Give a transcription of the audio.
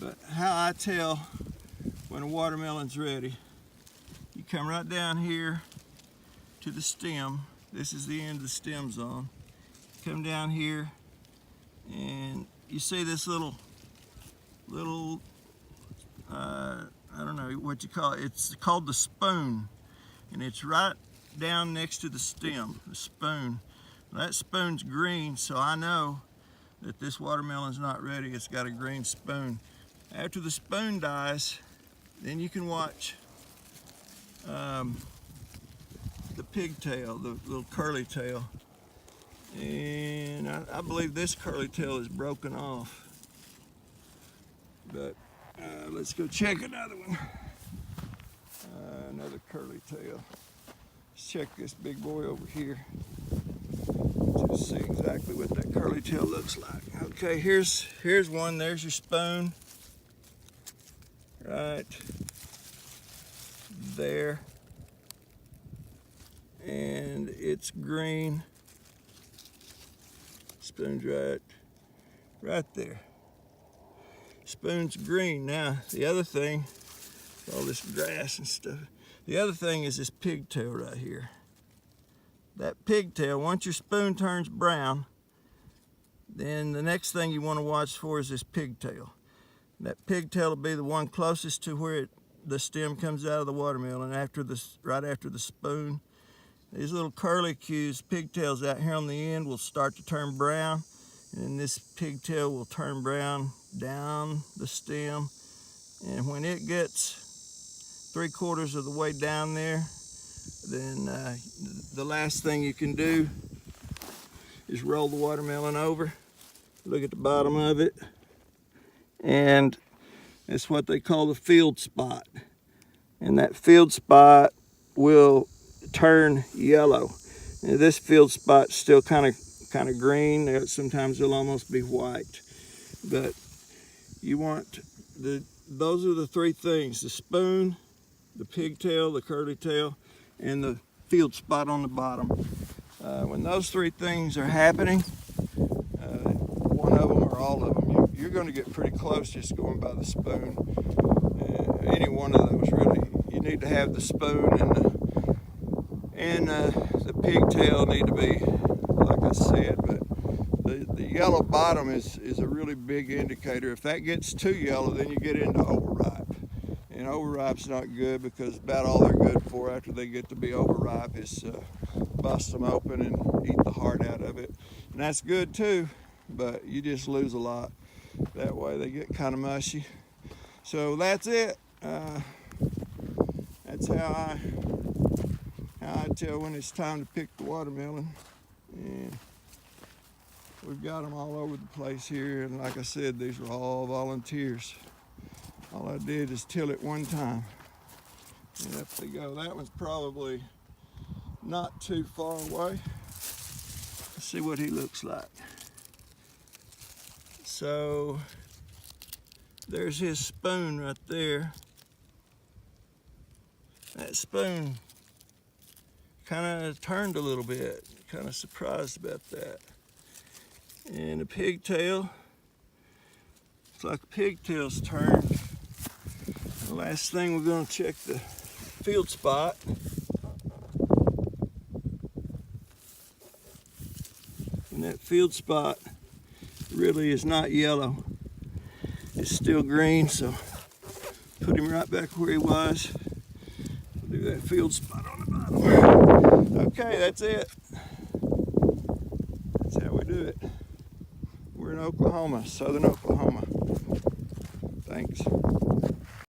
But how I tell when a watermelon's ready, you come right down here to the stem. This is the end of the stem zone. Come down here and you see this little I don't know what you call it. It's called the spoon, and it's right down next to the stem, the spoon. That spoon's green, so I know that this watermelon's not ready. It's got a green spoon. After the spoon dies, then you can watch the pigtail, the little curly tail. And I believe this curly tail is broken off. But let's go check another one. Another curly tail. Let's check this big boy over here. Just see exactly what that curly tail looks like. Okay, here's one. There's your spoon. Right there. And it's green. Spoon's right there. Spoon's green. Now, the other thing, all this grass and stuff, the other thing is this pigtail right here. That pigtail, once your spoon turns brown, then the next thing you want to watch for is this pigtail. That pigtail will be the one closest to where the stem comes out of the watermelon right after the spoon. These little curlicues, pigtails out here on the end will start to turn brown, and this pigtail will turn brown down the stem. And when it gets 3/4 of the way down there, then the last thing you can do is roll the watermelon over. Look at the bottom of it, and it's what they call the field spot. And that field spot will turn yellow. Now, this field spot's still kind of green. Sometimes it'll almost be white. But you want those are the three things: the spoon, the pigtail, the curly tail, and the field spot on the bottom. When those three things are happening, one of them or all of them, you're going to get pretty close just going by the spoon. Any one of those really. You need to have the spoon and the pigtail need to be, like I said, but the yellow bottom is a really big indicator. If that gets too yellow, then you get into overripe. And overripe's not good, because about all they're good for after they get to be overripe is bust them open and eat the heart out of it. And that's good too, but you just lose a lot. That way they get kind of mushy. So that's it. That's how I tell when it's time to pick the watermelon. And we've got them all over the place here, and like I said, these are all volunteers. All I did is till it one time, and up they go. That one's probably not too far away. Let's see what he looks like. So there's his spoon right there. That spoon kind of turned a little bit. Kind of surprised about that. And the pigtail, it's like the pigtail's turned. The last thing, we're going to check the field spot. And that field spot really is not yellow. It's still green, so put him right back where he was. Do that field spot on the bottom. Okay, that's it. That's how we do it. We're in Oklahoma, southern Oklahoma. Thanks.